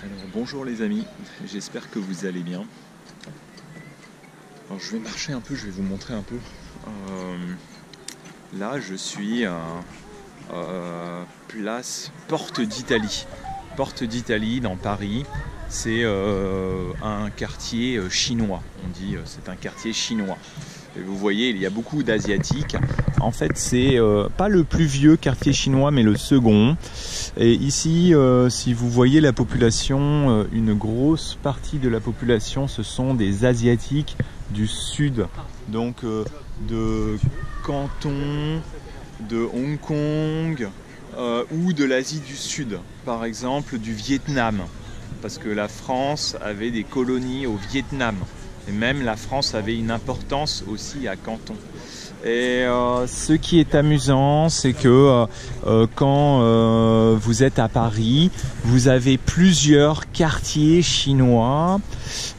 Alors bonjour les amis, j'espère que vous allez bien. Alors je vais marcher un peu, je vais vous montrer un peu. Là je suis à place Porte d'Italie. Porte d'Italie dans Paris, c'est un quartier chinois. On dit c'est un quartier chinois. Et vous voyez, il y a beaucoup d'Asiatiques. En fait, c'est pas le plus vieux quartier chinois, mais le second. Et ici, si vous voyez la population, une grosse partie de la population, ce sont des Asiatiques du sud. Donc de Canton, de Hong Kong ou de l'Asie du Sud. Par exemple, du Vietnam. Parce que la France avait des colonies au Vietnam. Et même la France avait une importance aussi à Canton. Et ce qui est amusant, c'est que quand vous êtes à Paris, vous avez plusieurs quartiers chinois.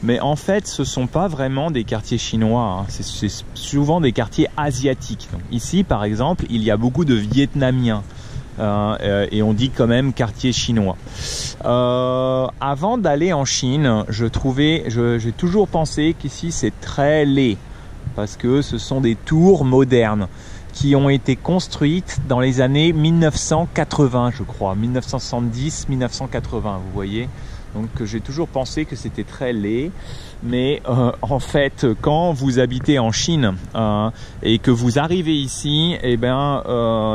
Mais en fait, ce ne sont pas vraiment des quartiers chinois. Hein. C'est souvent des quartiers asiatiques. Donc, ici, par exemple, il y a beaucoup de Vietnamiens. Et on dit quand même quartier chinois. Avant d'aller en Chine, j'ai toujours pensé qu'ici c'est très laid parce que ce sont des tours modernes qui ont été construites dans les années 1980, je crois, 1970-1980, vous voyez. Donc j'ai toujours pensé que c'était très laid, mais en fait, quand vous habitez en Chine et que vous arrivez ici, eh ben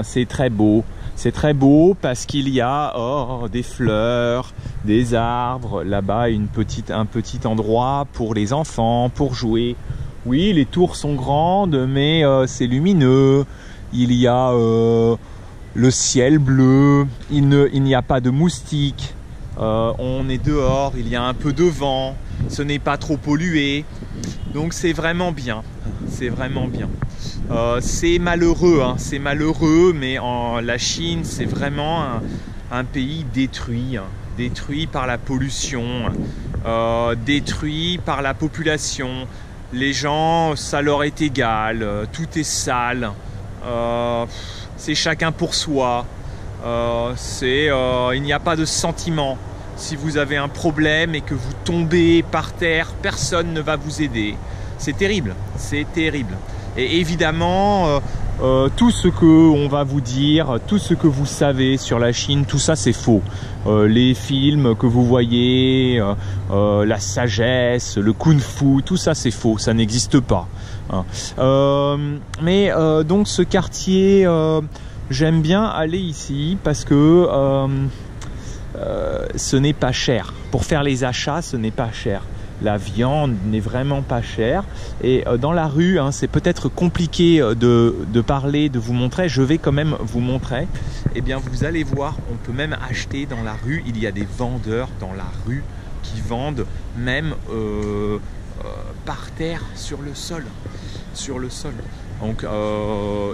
c'est très beau. C'est très beau parce qu'il y a des fleurs, des arbres, là-bas un petit endroit pour les enfants, pour jouer. Oui, les tours sont grandes, mais c'est lumineux. Il y a le ciel bleu, il n'y a pas de moustiques. On est dehors, il y a un peu de vent, ce n'est pas trop pollué. Donc c'est vraiment bien, c'est vraiment bien. C'est malheureux, hein, c'est malheureux, mais la Chine, c'est vraiment un pays détruit, hein, détruit par la pollution, détruit par la population. Les gens, ça leur est égal, tout est sale, c'est chacun pour soi, il n'y a pas de sentiment. Si vous avez un problème et que vous tombez par terre, personne ne va vous aider. C'est terrible, c'est terrible. Et évidemment, tout ce qu'on va vous dire, tout ce que vous savez sur la Chine, tout ça c'est faux. Les films que vous voyez, la sagesse, le kung-fu, tout ça c'est faux, ça n'existe pas. Hein. Donc ce quartier, j'aime bien aller ici parce que ce n'est pas cher. Pour faire les achats, ce n'est pas cher. La viande n'est vraiment pas chère. Et dans la rue, hein, c'est peut-être compliqué de parler, de vous montrer. Je vais quand même vous montrer. Eh bien, vous allez voir, on peut même acheter dans la rue. Il y a des vendeurs dans la rue qui vendent même par terre, sur le sol. Sur le sol. Donc,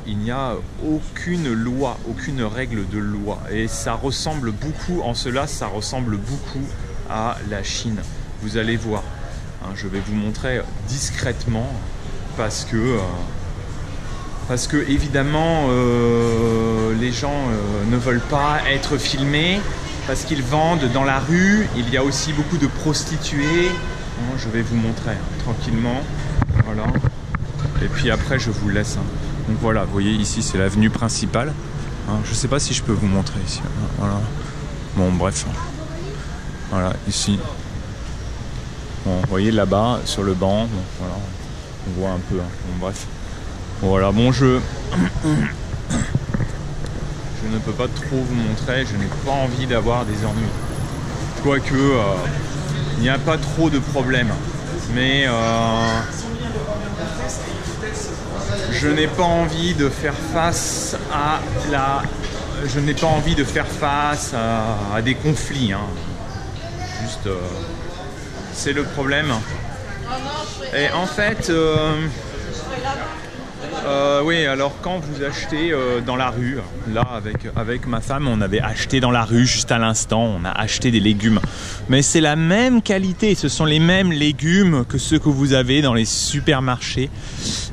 il n'y a aucune loi, aucune règle de loi. Et ça ressemble beaucoup, en cela, ça ressemble beaucoup à la Chine. Vous allez voir. Je vais vous montrer discrètement parce que évidemment les gens ne veulent pas être filmés parce qu'ils vendent dans la rue. Il y a aussi beaucoup de prostituées. Je vais vous montrer tranquillement. Voilà. Et puis après je vous laisse. Donc voilà, vous voyez ici c'est l'avenue principale. Je ne sais pas si je peux vous montrer ici. Voilà. Bon bref. Voilà ici. Bon, vous voyez là-bas sur le banc, bon, voilà, on voit un peu, hein. Bon, bref. Bon, voilà, bon je ne peux pas trop vous montrer, je n'ai pas envie d'avoir des ennuis. Quoique, il n'y a pas trop de problèmes, mais je n'ai pas envie de faire face à à des conflits, hein. Juste... c'est le problème. Et en fait, oui, alors quand vous achetez dans la rue, là avec ma femme, on avait acheté dans la rue juste à l'instant, on a acheté des légumes. Mais c'est la même qualité, ce sont les mêmes légumes que ceux que vous avez dans les supermarchés.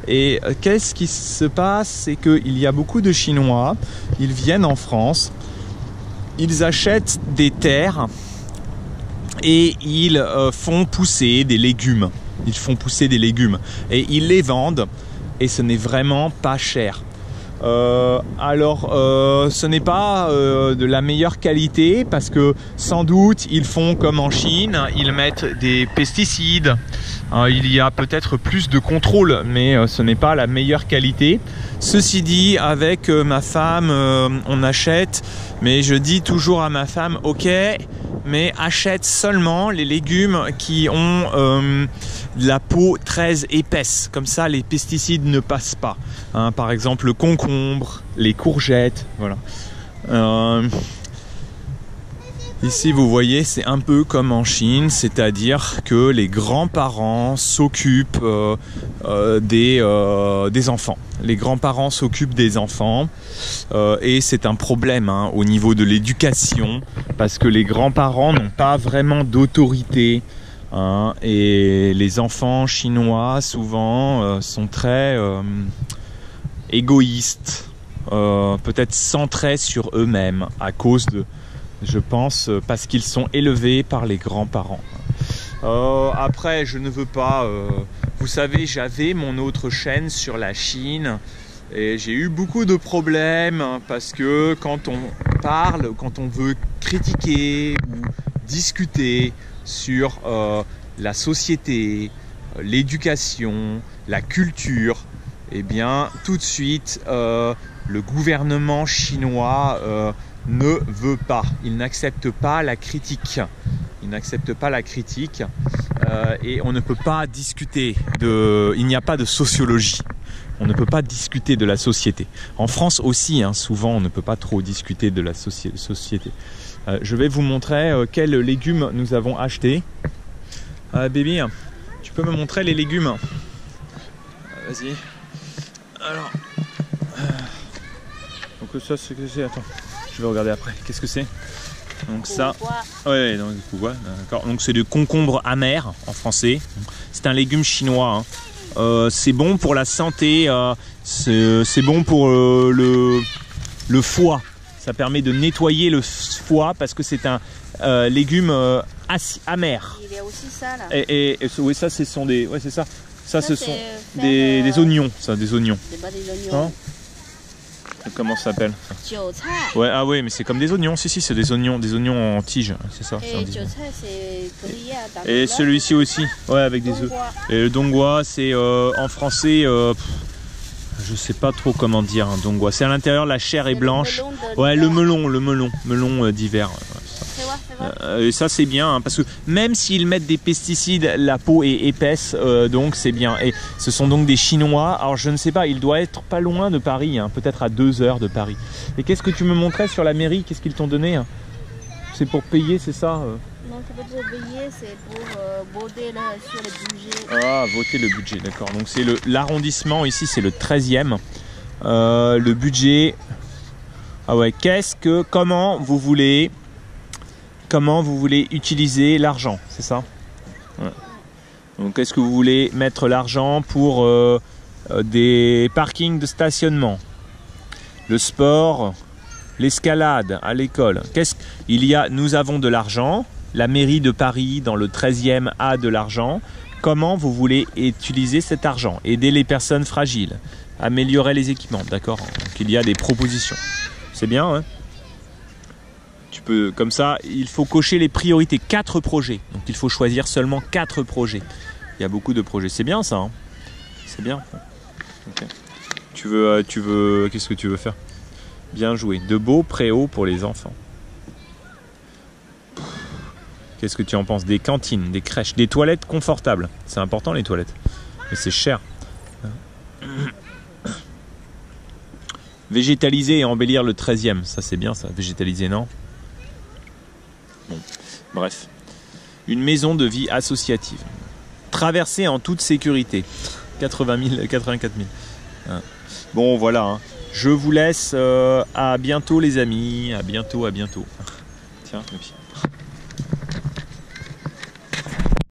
Et qu'est-ce qui se passe? C'est qu'il y a beaucoup de Chinois, ils viennent en France, ils achètent des terres et ils font pousser des légumes. Ils font pousser des légumes et ils les vendent et ce n'est vraiment pas cher. Ce n'est pas de la meilleure qualité parce que sans doute ils font comme en Chine, ils mettent des pesticides. Il y a peut-être plus de contrôle, mais ce n'est pas la meilleure qualité. Ceci dit, avec ma femme, on achète, mais je dis toujours à ma femme, ok, mais achète seulement les légumes qui ont la peau très épaisse. Comme ça, les pesticides ne passent pas. Par exemple, le concombre, les courgettes, voilà. Ici, vous voyez, c'est un peu comme en Chine, c'est-à-dire que les grands-parents s'occupent des enfants. Les grands-parents s'occupent des enfants et c'est un problème au niveau de l'éducation parce que les grands-parents n'ont pas vraiment d'autorité. Et les enfants chinois, souvent, sont très égoïstes, peut-être centrés sur eux-mêmes à cause de... Je pense parce qu'ils sont élevés par les grands-parents. Après, je ne veux pas... vous savez, j'avais mon autre chaîne sur la Chine et j'ai eu beaucoup de problèmes parce que quand on parle, quand on veut critiquer ou discuter sur la société, l'éducation, la culture, eh bien, tout de suite, le gouvernement chinois... ne veut pas, il n'accepte pas la critique. Il n'accepte pas la critique et on ne peut pas discuter il n'y a pas de sociologie. On ne peut pas discuter de la société. En France aussi, souvent, on ne peut pas trop discuter de la société. Je vais vous montrer quels légumes nous avons achetés. Baby, tu peux me montrer les légumes? Vas-y. Alors, donc ça, c'est que c'est. Attends. Je vais regarder après. Qu'est-ce que c'est? Donc ça, ouais, donc, du coup, ouais, d'accord. Donc c'est du concombre amer en français. C'est un légume chinois. C'est bon pour la santé. C'est bon pour le foie. Ça permet de nettoyer le foie parce que c'est un légume amer. Il y a aussi ça là. Et oui, ça, ce sont des, ouais, c'est ça. Ça, ce sont des oignons. Ça, des oignons. C'est pas des oignons. Comment ça s'appelle? Ouais, ah oui, mais c'est comme des oignons. Si, c'est des oignons en tige, c'est ça. Et celui-ci aussi, ouais, avec des œufs. Et le dongua, c'est en français, je sais pas trop comment dire un dongua. C'est à l'intérieur, la chair est blanche. Ouais, le melon d'hiver. Et ça c'est bien parce que même s'ils mettent des pesticides, la peau est épaisse, donc c'est bien. Et ce sont donc des Chinois. Alors je ne sais pas, il doit être pas loin de Paris, peut-être à 2 heures de Paris. Et qu'est-ce que tu me montrais sur la mairie? Qu'est-ce qu'ils t'ont donné? C'est pour payer, c'est ça? Non, c'est pas pour payer, c'est pour voter sur le budget. Ah, voter le budget, d'accord. Donc c'est l'arrondissement ici, c'est le 13e. Le budget. Ah ouais, comment vous voulez utiliser l'argent, c'est ça? Ouais. Donc est-ce que vous voulez mettre l'argent pour des parkings de stationnement, le sport, l'escalade à l'école? Nous avons de l'argent, la mairie de Paris dans le 13e a de l'argent. Comment vous voulez utiliser cet argent? Aider les personnes fragiles, améliorer les équipements, d'accord? Donc il y a des propositions. C'est bien, hein? Comme ça, il faut cocher les priorités. 4 projets. Donc il faut choisir seulement 4 projets. Il y a beaucoup de projets. C'est bien ça, c'est bien. Okay. Tu veux qu'est-ce que tu veux faire? Bien joué. De beaux préaux pour les enfants. Qu'est-ce que tu en penses? Des cantines, des crèches, des toilettes confortables. C'est important les toilettes. Mais c'est cher. Végétaliser et embellir le 13e. Ça c'est bien ça. Végétaliser, non? Bon, bref. Une maison de vie associative. Traversée en toute sécurité. 80 000, 84 000. Bon, voilà. Je vous laisse. À bientôt, les amis. À bientôt. Tiens, le pied.